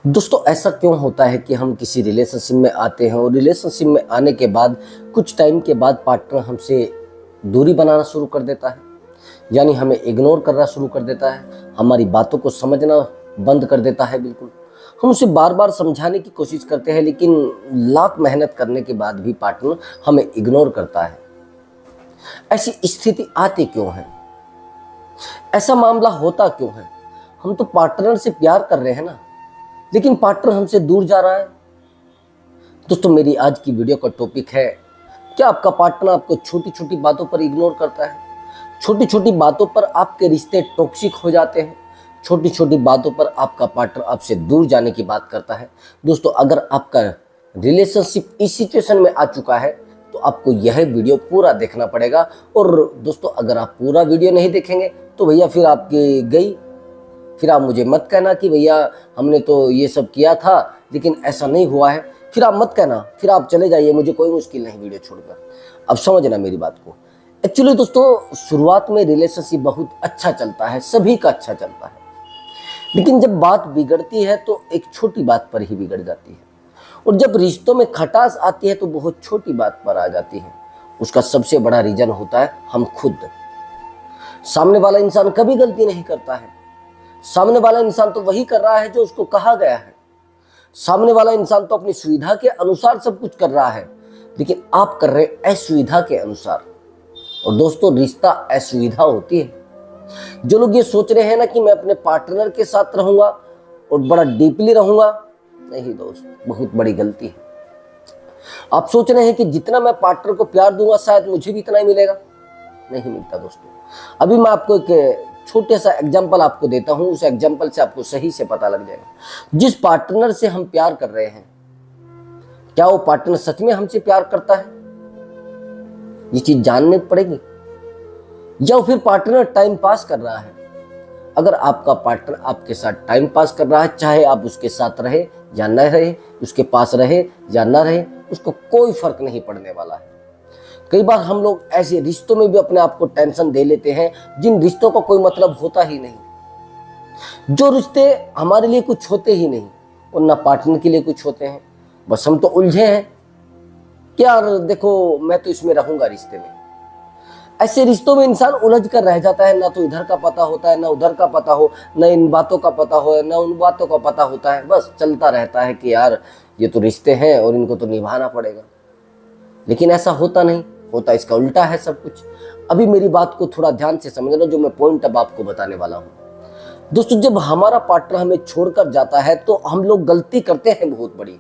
दोस्तों ऐसा क्यों होता है कि हम किसी रिलेशनशिप में आते हैं और रिलेशनशिप में आने के बाद कुछ टाइम के बाद पार्टनर हमसे दूरी बनाना शुरू कर देता है, यानी हमें इग्नोर करना शुरू कर देता है, हमारी बातों को समझना बंद कर देता है। बिल्कुल हम उसे बार बार समझाने की कोशिश करते हैं, लेकिन लाख मेहनत करने के बाद भी पार्टनर हमें इग्नोर करता है। ऐसी स्थिति आती क्यों है? ऐसा मामला होता क्यों है? हम तो पार्टनर से प्यार कर रहे हैं ना, लेकिन पार्टनर हमसे दूर जा रहा है। दोस्तों मेरी आज की वीडियो का टॉपिक है, क्या आपका पार्टनर आपको छोटी छोटी बातों पर इग्नोर करता है? छोटी छोटी बातों पर आपके रिश्ते टॉक्सिक हो जाते हैं, छोटी छोटी बातों पर आपका पार्टनर आपसे दूर जाने की बात करता है। दोस्तों अगर आपका रिलेशनशिप इस सिचुएशन में आ चुका है तो आपको यह वीडियो पूरा देखना पड़ेगा। और दोस्तों अगर आप पूरा वीडियो नहीं देखेंगे तो भैया फिर आपकी गई, फिर आप मुझे मत कहना कि भैया हमने तो ये सब किया था लेकिन ऐसा नहीं हुआ है। फिर आप मत कहना, फिर आप चले जाइए, मुझे कोई मुश्किल नहीं वीडियो छोड़कर। अब समझना मेरी बात को। एक्चुअली दोस्तों शुरुआत में रिलेशनशिप बहुत अच्छा चलता है, सभी का अच्छा चलता है, लेकिन जब बात बिगड़ती है तो एक छोटी बात पर ही बिगड़ जाती है। और जब रिश्तों में खटास आती है तो बहुत छोटी बात पर आ जाती है। उसका सबसे बड़ा रीजन होता है हम खुद। सामने वाला इंसान कभी गलती नहीं करता है, सामने वाला इंसान तो वही कर रहा है जो उसको कहा गया है। सामने वाला इंसान तो अपनी सुविधा के अनुसार सब कुछ कर रहा है, लेकिन आप कर रहे हैं असुविधा के अनुसार। और दोस्तों रिश्ता असुविधा होती है। जो लोग ये सोच रहे हैं ना कि मैं अपने पार्टनर के साथ रहूंगा और बड़ा डीपली रहूंगा, नहीं दोस्त, बहुत बड़ी गलती है। आप सोच रहे हैं कि जितना मैं पार्टनर को प्यार दूंगा शायद मुझे भी इतना ही मिलेगा, नहीं मिलता दोस्तों। अभी मैं आपको एक छोटे सा एग्जाम्पल आपको देता हूं, उस एग्जाम्पल से आपको सही से पता लग जाएगा। जिस पार्टनर से हम प्यार कर रहे हैं, क्या वो पार्टनर सच में हमसे प्यार करता है? ये चीज जाननी पड़ेगी। या फिर पार्टनर टाइम पास कर रहा है? अगर आपका पार्टनर आपके साथ टाइम पास कर रहा है, चाहे आप उसके साथ रहे या न रहे, उसके पास रहे या न रहे, उसको कोई फर्क नहीं पड़ने वाला है। कई बार हम लोग ऐसे रिश्तों में भी अपने आप को टेंशन दे लेते हैं जिन रिश्तों का कोई मतलब होता ही नहीं। जो रिश्ते हमारे लिए कुछ होते ही नहीं और ना पार्टनर के लिए कुछ होते हैं, बस हम तो उलझे हैं कि यार देखो मैं तो इसमें रहूंगा रिश्ते में। ऐसे रिश्तों में इंसान उलझ कर रह जाता है, ना तो इधर का पता होता है, ना उधर का पता हो, ना इन बातों का पता हो, ना उन बातों का पता होता है। बस चलता रहता है कि यार ये तो रिश्ते हैं और इनको तो निभाना पड़ेगा, लेकिन ऐसा होता नहीं, होता इसका उल्टा है सब कुछ। अभी मेरी बात को थोड़ा ध्यान से समझना, जो मैं पॉइंट अब आपको बताने वाला हूं। दोस्तों जब हमारा पार्टनर हमें छोड़कर जाता है तो हम लोग गलती करते हैं बहुत बड़ी।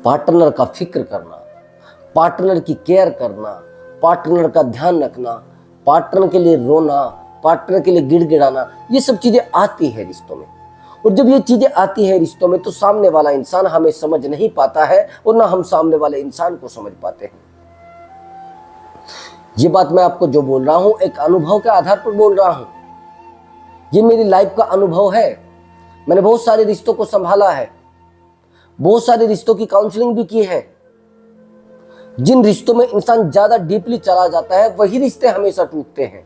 पार्टनर का फिक्र करना, पार्टनर की केयर करना, पार्टनर का ध्यान रखना, पार्टनर के लिए रोना, पार्टनर के लिए गिड़गिड़ाना, ये सब चीजें आती है रिश्तों में। और जब ये चीजें आती हैं रिश्तों में तो सामने वाला इंसान हमें समझ नहीं पाता है और ना हम सामने वाले इंसान को समझ पाते हैं। ये बात मैं आपको जो बोल रहा हूं एक अनुभव के आधार पर बोल रहा हूं। ये मेरी लाइफ का अनुभव है। मैंने बहुत सारे रिश्तों को संभाला है, बहुत सारे रिश्तों की काउंसलिंग भी की है। जिन रिश्तों में इंसान ज्यादा डीपली चला जाता है वही रिश्ते हमेशा टूटते हैं।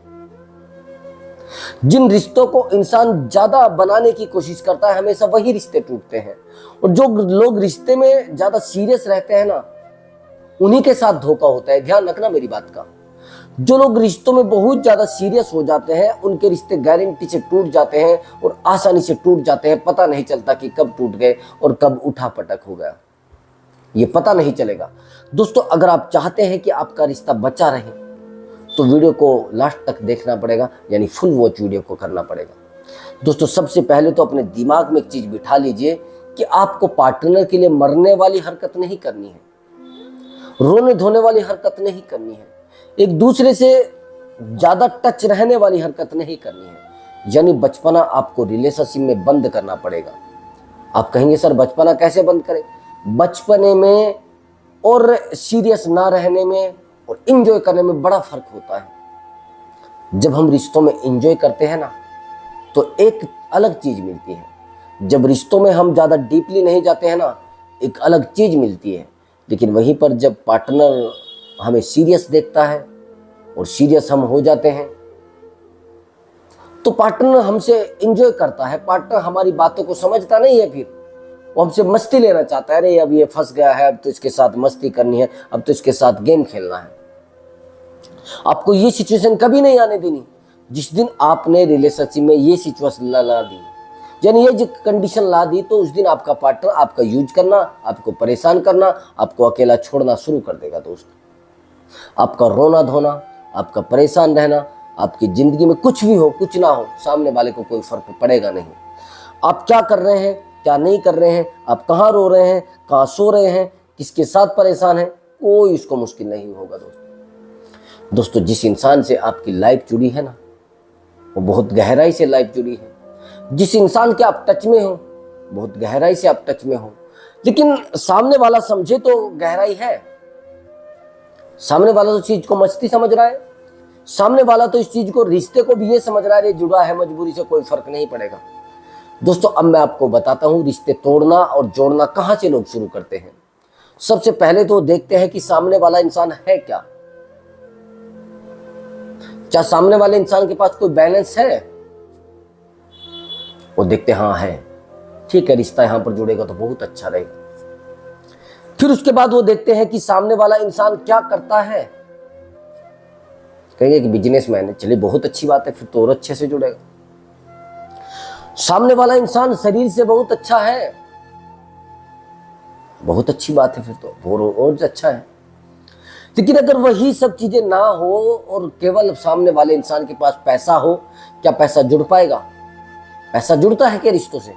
जिन रिश्तों को इंसान ज्यादा बनाने की कोशिश करता है हमेशा वही रिश्ते टूटते हैं। और जो लोग रिश्ते में ज्यादा सीरियस रहते हैं ना, उन्हीं के साथ धोखा होता है। ध्यान रखना मेरी बात का। जो लोग रिश्तों में बहुत ज्यादा सीरियस हो जाते हैं उनके रिश्ते गारंटी से टूट जाते हैं और आसानी से टूट जाते हैं। पता नहीं चलता कि कब टूट गए और कब उठा पटक हो गया, ये पता नहीं चलेगा। दोस्तों अगर आप चाहते हैं कि आपका रिश्ता बचा रहे तो वीडियो को लास्ट तक देखना पड़ेगा, यानी फुल वॉच वीडियो को करना पड़ेगा। दोस्तों सबसे पहले तो अपने दिमाग में एक चीज बिठा लीजिए कि आपको पार्टनर के लिए मरने वाली हरकत नहीं करनी है, रोने धोने वाली हरकत नहीं करनी है, एक दूसरे से ज्यादा टच रहने वाली हरकत नहीं करनी है। यानी बचपना आपको रिलेशनशिप में बंद करना पड़ेगा। आप कहेंगे सर बचपना कैसे बंद करें? बचपने में और सीरियस ना रहने में और एंजॉय करने में बड़ा फर्क होता है। जब हम रिश्तों में एंजॉय करते हैं ना तो एक अलग चीज मिलती है। जब रिश्तों में हम ज्यादा डीपली नहीं जाते हैं ना, एक अलग चीज मिलती है। लेकिन वहीं पर जब पार्टनर हमें सीरियस देखता है और सीरियस हम हो जाते हैं तो पार्टनर हमसे एंजॉय करता है, पार्टनर हमारी बातों को समझता नहीं है। फिर वो हमसे मस्ती लेना चाहता है, अरे अब ये फंस गया है, अब तो इसके साथ मस्ती करनी है, अब तो इसके साथ गेम खेलना है। आपको ये सिचुएशन कभी नहीं आने देनी। जिस दिन आपने रिलेशनशिप में ये सिचुएशन ला दी, यानी ये जो कंडीशन ला दी, तो उस दिन आपका पार्टनर आपका यूज करना, आपको परेशान करना, आपको अकेला छोड़ना शुरू कर देगा दोस्त। आपका रोना धोना, आपका परेशान रहना, आपकी जिंदगी में कुछ भी हो कुछ ना हो, सामने वाले को कोई फर्क पड़ेगा नहीं। आप क्या कर रहे हैं, क्या नहीं कर रहे हैं, आप कहाँ रो रहे हैं, कहाँ सो रहे हैं, किसके साथ परेशान है, कोई उसको मुश्किल नहीं होगा दोस्तों। जिस इंसान से आपकी लाइफ जुड़ी है ना, वो बहुत गहराई से लाइफ जुड़ी है। जिस इंसान के आप टच में हो, बहुत गहराई से आप टच में हो, लेकिन सामने वाला समझे तो गहराई है। सामने वाला तो चीज को मस्ती समझ रहा है, सामने वाला तो इस चीज को, रिश्ते को भी ये समझ रहा है जुड़ा है, मजबूरी से कोई फर्क नहीं पड़ेगा दोस्तों। अब मैं आपको बताता हूं रिश्ते तोड़ना और जोड़ना कहां से लोग शुरू करते हैं। सबसे पहले तो देखते हैं कि सामने वाला इंसान है क्या सामने वाले इंसान के पास कोई बैलेंस है। वो देखते हाँ है, ठीक है, रिश्ता यहां पर जुड़ेगा तो बहुत अच्छा रहेगा। फिर उसके बाद वो देखते हैं कि सामने वाला इंसान क्या करता है। कहेंगे कि बिजनेसमैन है, चलिए बहुत अच्छी बात है, फिर तो और अच्छे से जुड़ेगा। सामने वाला इंसान शरीर से बहुत अच्छा है, बहुत अच्छी बात है, फिर तो और अच्छा है। लेकिन अगर वही सब चीजें ना हो और केवल सामने वाले इंसान के पास पैसा हो, क्या पैसा जुड़ पाएगा? पैसा जुड़ता है क्या रिश्तों से?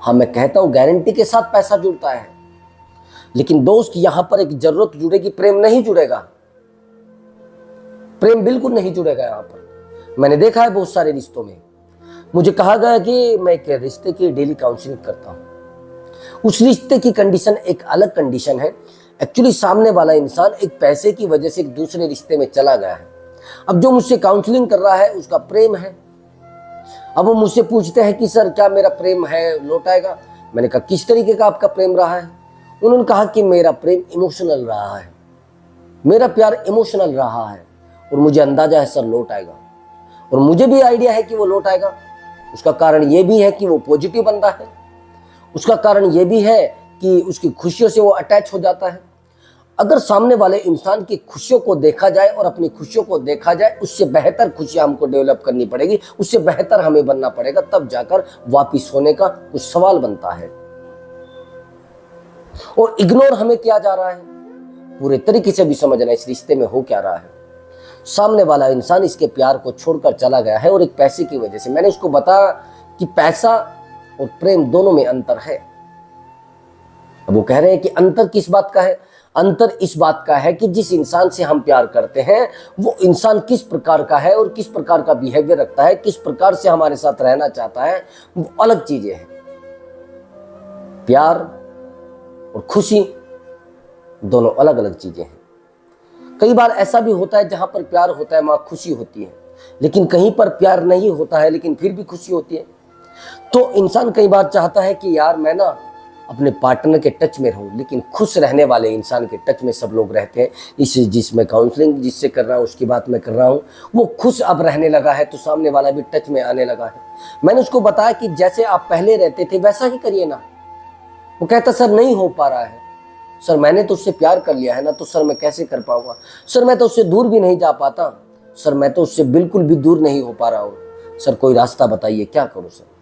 हाँ, मैं कहता हूं गारंटी के साथ पैसा जुड़ता है। लेकिन दोस्त यहां पर एक जरूरत जुड़ेगी, प्रेम नहीं जुड़ेगा। प्रेम बिल्कुल नहीं जुड़ेगा यहां पर। मैंने देखा है बहुत सारे रिश्तों में, मुझे कहा गया कि मैं एक रिश्ते की डेली काउंसलिंग करता हूं। उस रिश्ते की कंडीशन एक अलग कंडीशन है। एक्चुअली सामने वाला इंसान एक पैसे की वजह से एक दूसरे रिश्ते में चला गया है। अब जो मुझसे काउंसलिंग कर रहा है उसका प्रेम है। अब वो मुझसे पूछते हैं कि सर क्या मेरा प्रेम है, लौट आएगा? मैंने कहा किस तरीके का आपका प्रेम रहा है? उन्होंने कहा कि मेरा प्रेम इमोशनल रहा है, मेरा प्यार इमोशनल रहा है और मुझे अंदाजा है सर लौट आएगा। और मुझे भी आइडिया है कि वो लौट आएगा। उसका कारण ये भी है कि वो पॉजिटिव बंदा है, उसका कारण ये भी है कि उसकी खुशियों से वो अटैच हो जाता है। अगर सामने वाले इंसान की खुशियों को देखा जाए और अपनी खुशियों को देखा जाए, उससे बेहतर खुशियां हमको डेवलप करनी पड़ेगी, उससे बेहतर हमें बनना पड़ेगा, तब जाकर वापिस होने का कुछ सवाल बनता है। और इग्नोर हमें किया जा रहा है, पूरे तरीके से भी समझना इस रिश्ते में हो क्या रहा है। सामने वाला इंसान इसके प्यार को छोड़कर चला गया है और एक पैसे की वजह से। मैंने उसको बताया कि पैसा और प्रेम दोनों में अंतर है। अब वो कह रहे हैं कि अंतर किस बात का है? अंतर इस बात का है कि जिस इंसान से हम प्यार करते हैं वो इंसान किस प्रकार का है और किस प्रकार का बिहेवियर रखता है, किस प्रकार से हमारे साथ रहना चाहता है, वो अलग चीजें हैं। प्यार और खुशी दोनों अलग अलग चीजें हैं। कई बार ऐसा भी होता है जहां पर प्यार होता है वहां खुशी होती है, लेकिन कहीं पर प्यार नहीं होता है लेकिन फिर भी खुशी होती है। तो इंसान कई बार चाहता है कि यार मैं ना अपने पार्टनर के टच में रहूं, लेकिन खुश रहने वाले इंसान के टच में सब लोग रहते हैं। जिसमें काउंसलिंग जिससे कर रहा हूं उसकी बात मैं कर रहा हूं, वो खुश अब रहने लगा है तो सामने वाला भी टच में आने लगा है। मैंने उसको बताया कि जैसे आप पहले रहते थे वैसा ही करिए ना। वो कहता सर नहीं हो पा रहा है, सर मैंने तो उससे प्यार कर लिया है ना, तो सर मैं कैसे कर पाऊंगा? सर मैं तो उससे दूर भी नहीं जा पाता, सर मैं तो उससे बिल्कुल भी दूर नहीं हो पा रहा हूँ, सर कोई रास्ता बताइए, क्या करूँ सर?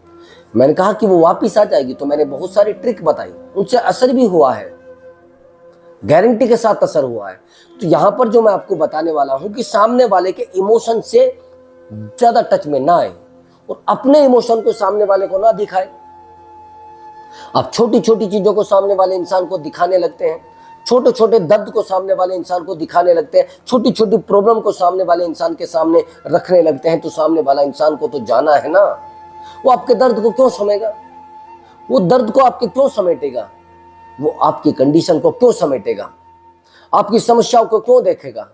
मैंने कहा कि वो वापिस आ जाएगी। तो मैंने बहुत सारी ट्रिक बताई, उनसे असर भी हुआ है, गारंटी के साथ असर हुआ है। तो यहां पर जो मैं आपको बताने वाला हूं कि सामने वाले के इमोशन से ज्यादा टच में ना आए और अपने इमोशन को सामने वाले को ना दिखाए। आप छोटी छोटी चीजों को सामने वाले इंसान को दिखाने लगते हैं, छोटे छोटे दर्द को सामने वाले इंसान को दिखाने लगते हैं, छोटी छोटी प्रॉब्लम को सामने वाले इंसान के सामने रखने लगते हैं, तो सामने वाला इंसान को तो जाना है ना। वो आपके दर्द को क्यों समेटेगा? वो दर्द को आपके क्यों समेटेगा? वो आपकी कंडीशन को क्यों समेटेगा? आपकी समस्याओं को क्यों देखेगा?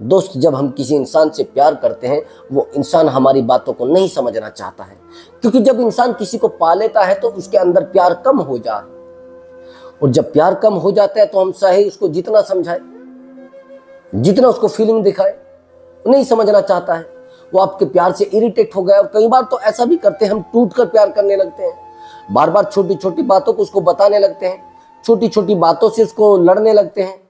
दोस्त, जब हम किसी इंसान से प्यार करते हैं वो इंसान हमारी बातों को नहीं समझना चाहता है, क्योंकि जब इंसान किसी को पा लेता है तो उसके अंदर प्यार कम हो जाए, और जब प्यार कम हो जाता है तो हम चाहे उसको जितना समझाए, जितना उसको फीलिंग दिखाए, नहीं समझना चाहता है। वो आपके प्यार से इरिटेट हो गया। और कई बार तो ऐसा भी करते हैं, हम टूट कर प्यार करने लगते हैं। बार बार छोटी छोटी बातों को उसको बताने लगते हैं, छोटी छोटी बातों से उसको लड़ने लगते हैं।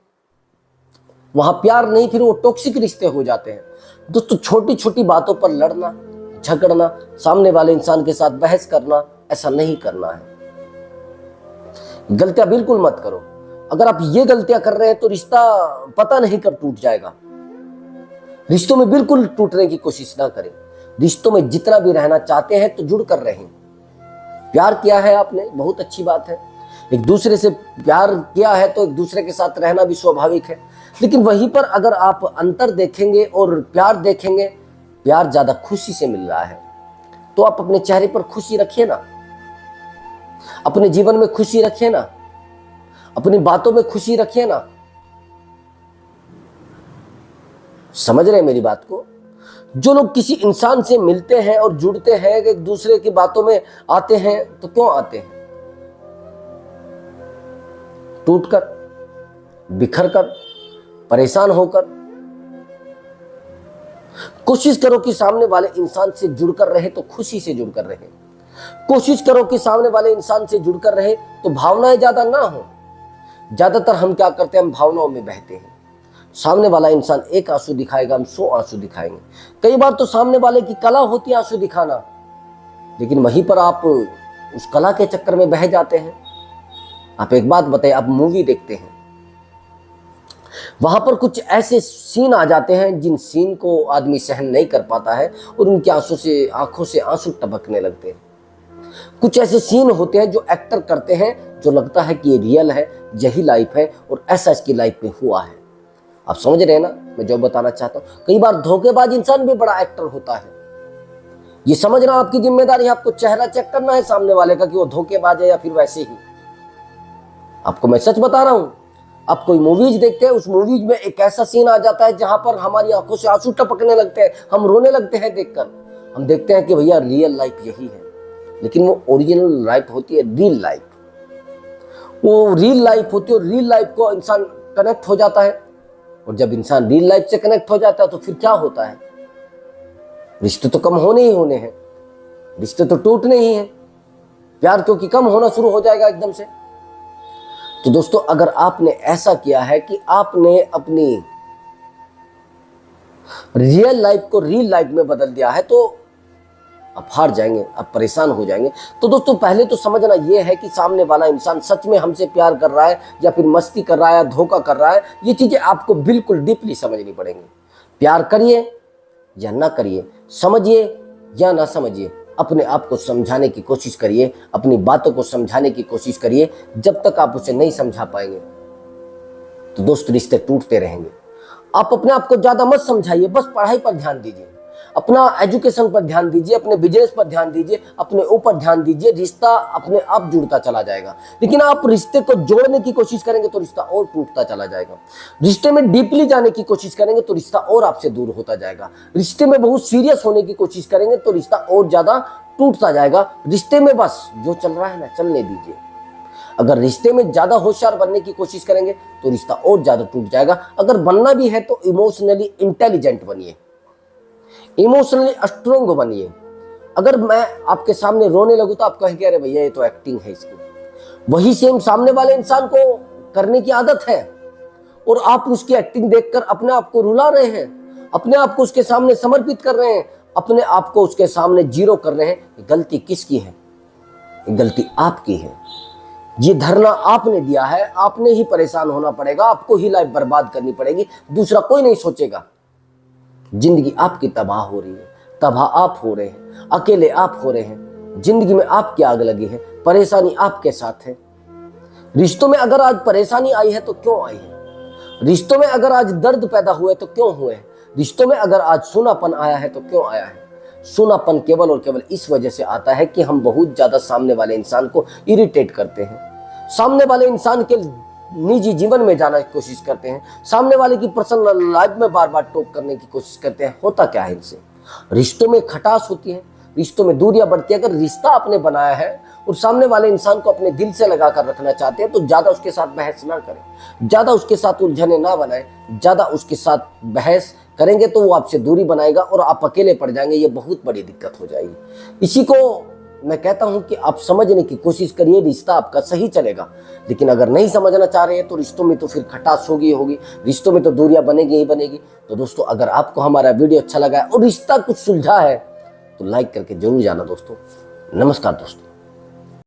वहां प्यार नहीं, फिर वो टॉक्सिक रिश्ते हो जाते हैं। दोस्तों, छोटी छोटी बातों पर लड़ना, झगड़ना, सामने वाले इंसान के साथ बहस करना, ऐसा नहीं करना है। गलतियां बिल्कुल मत करो। अगर आप ये गलतियां कर रहे हैं तो रिश्ता पता नहीं कब टूट जाएगा। रिश्तों में बिल्कुल टूटने की कोशिश ना करें। रिश्तों में जितना भी रहना चाहते हैं तो जुड़ कर रहें। प्यार किया है आपने, बहुत अच्छी बात है। एक दूसरे से प्यार किया है तो एक दूसरे के साथ रहना भी स्वाभाविक है। लेकिन वहीं पर अगर आप अंतर देखेंगे और प्यार देखेंगे, प्यार ज्यादा खुशी से मिल रहा है, तो आप अपने चेहरे पर खुशी रखिए ना, अपने जीवन में खुशी रखिए ना, अपनी बातों में खुशी रखिए ना। समझ रहे हैं मेरी बात को? जो लोग किसी इंसान से मिलते हैं और जुड़ते हैं, एक दूसरे की बातों में आते हैं, तो क्यों आते हैं? टूटकर, बिखर कर, परेशान होकर। कोशिश करो कि सामने वाले इंसान से जुड़कर रहे तो खुशी से जुड़कर रहे। कोशिश करो कि सामने वाले इंसान से जुड़कर रहे तो भावनाएं ज्यादा ना हो। ज्यादातर हम क्या करते हैं, हम भावनाओं में बहते हैं। सामने वाला इंसान एक आंसू दिखाएगा, हम 100 आंसू दिखाएंगे। कई बार तो सामने वाले की कला होती है आंसू दिखाना, लेकिन वहीं पर आप उस कला के चक्कर में बह जाते हैं। आप एक बात बताइए, आप मूवी देखते हैं, वहां पर कुछ ऐसे सीन आ जाते हैं जिन सीन को आदमी सहन नहीं कर पाता है और उनकी आंखों से आंसू टपकने लगते हैं। कुछ ऐसे सीन होते हैं जो एक्टर करते हैं, जो लगता है कि ये रियल है, यही लाइफ है और ऐसा इसकी लाइफ में हुआ है। आप समझ रहे हैं ना मैं जो बताना चाहता हूं? कई बार धोखेबाज इंसान भी बड़ा एक्टर होता है। ये समझना आपकी जिम्मेदारी है। आपको चेहरा चेक करना है सामने वाले का कि वो धोखेबाज है या फिर वैसे ही। आपको मैं सच बता रहा हूं, आप कोई मूवीज देखते हैं, उस मूवीज में एक ऐसा सीन आ जाता है जहां पर हमारी आंखों से आंसू टपकने लगते हैं, हम रोने लगते हैं देखकर। हम देखते हैं कि भैया रियल लाइफ यही है, लेकिन वो ओरिजिनल लाइफ होती है, रियल लाइफ। वो रियल लाइफ होती है और रियल लाइफ को इंसान कनेक्ट हो जाता है। और जब इंसान रियल लाइफ से कनेक्ट हो जाता है तो फिर क्या होता है? रिश्ते तो कम होने ही होने हैं, रिश्ते तो टूटने ही हैं। प्यार क्योंकि कम होना शुरू हो जाएगा एकदम से। तो दोस्तों, अगर आपने ऐसा किया है कि आपने अपनी रियल लाइफ को रियल लाइफ में बदल दिया है, तो आप हार जाएंगे, आप परेशान हो जाएंगे। तो दोस्तों, पहले तो समझना यह है कि सामने वाला इंसान सच में हमसे प्यार कर रहा है या फिर मस्ती कर रहा है या धोखा कर रहा है। ये चीजें आपको बिल्कुल डीपली समझनी पड़ेंगी। प्यार करिए या ना करिए, समझिए या ना समझिए, अपने आप को समझाने की कोशिश करिए, अपनी बातों को समझाने की कोशिश करिए। जब तक आप उसे नहीं समझा पाएंगे तो दोस्त रिश्ते टूटते रहेंगे। आप अपने आप को ज्यादा मत समझाइए, बस पढ़ाई पर ध्यान दीजिए, अपना एजुकेशन पर ध्यान दीजिए, अपने बिजनेस पर ध्यान दीजिए, अपने ऊपर ध्यान दीजिए। रिश्ता अपने आप जुड़ता चला जाएगा। लेकिन आप रिश्ते को जोड़ने की कोशिश करेंगे तो रिश्ता और टूटता चला जाएगा। रिश्ते में डीपली जाने की कोशिश करेंगे तो रिश्ता और आपसे दूर होता जाएगा। रिश्ते में बहुत सीरियस होने की कोशिश करेंगे तो रिश्ता और ज्यादा टूटता जाएगा। रिश्ते में बस जो चल रहा है ना, चलने दीजिए। अगर रिश्ते में ज्यादा होशियार बनने की कोशिश करेंगे तो रिश्ता और ज्यादा टूट जाएगा। अगर बनना भी है तो इमोशनली इंटेलिजेंट बनिए, इमोशनली स्ट्रोंग बनिए। अगर मैं आपके सामने रोने लगूं तो आप कहेंगे अरे भैया ये तो एक्टिंग है इसकी। वही सेम सामने वाले इंसान को करने की आदत है और आप उसकी एक्टिंग देखकर अपने आप को रुला रहे हैं, अपने आप को उसके सामने समर्पित कर रहे हैं, अपने आप को उसके सामने जीरो कर रहे हैं। गलती किसकी है? गलती आपकी है। ये धरना आपने दिया है, आपने ही परेशान होना पड़ेगा, आपको ही लाइफ बर्बाद करनी पड़ेगी, दूसरा कोई नहीं सोचेगा। जिंदगी आपकी तबाह हो रही है, तबाह आप हो रहे हैं, अकेले आप हो रहे हैं, जिंदगी में आपकी आग लगी है, परेशानी आपके साथ है। रिश्तों में अगर आज परेशानी आई है तो क्यों आई है? रिश्तों में अगर आज दर्द पैदा हुए तो क्यों हुए? रिश्तों में अगर आज सूनापन आया है तो क्यों आया है? सूनापन केवल और केवल इस वजह से आता है कि हम बहुत ज्यादा सामने वाले इंसान को इरिटेट करते हैं, सामने वाले इंसान के निजी जीवन में जाने की कोशिश करते हैं, सामने वाले की पर्सनल लाइफ में बार बार टोक करने की कोशिश करते हैं। होता क्या है इनसे? रिश्तों में खटास होती है, रिश्तों में दूरियां बढ़ती है। अगर रिश्ता आपने बनाया है और सामने वाले इंसान को अपने दिल से लगा कर रखना चाहते हैं तो ज्यादा उसके साथ बहस ना करें, ज्यादा उसके साथ उलझने ना बनाएं। ज्यादा उसके साथ बहस करेंगे तो वो आपसे दूरी बनाएगा और आप अकेले पड़ जाएंगे। ये बहुत बड़ी दिक्कत हो जाएगी। इसी को मैं कहता हूं कि आप समझने की कोशिश करिए, रिश्ता आपका सही चलेगा। लेकिन अगर नहीं समझना चाह रहे हैं तो रिश्तों में तो फिर खटास होगी, रिश्तों में तो दूरियां बनेगी ही बनेगी। तो दोस्तों, अगर आपको हमारा वीडियो अच्छा लगा है और रिश्ता कुछ सुलझा है तो लाइक करके जरूर जाना दोस्तों। नमस्कार दोस्तों।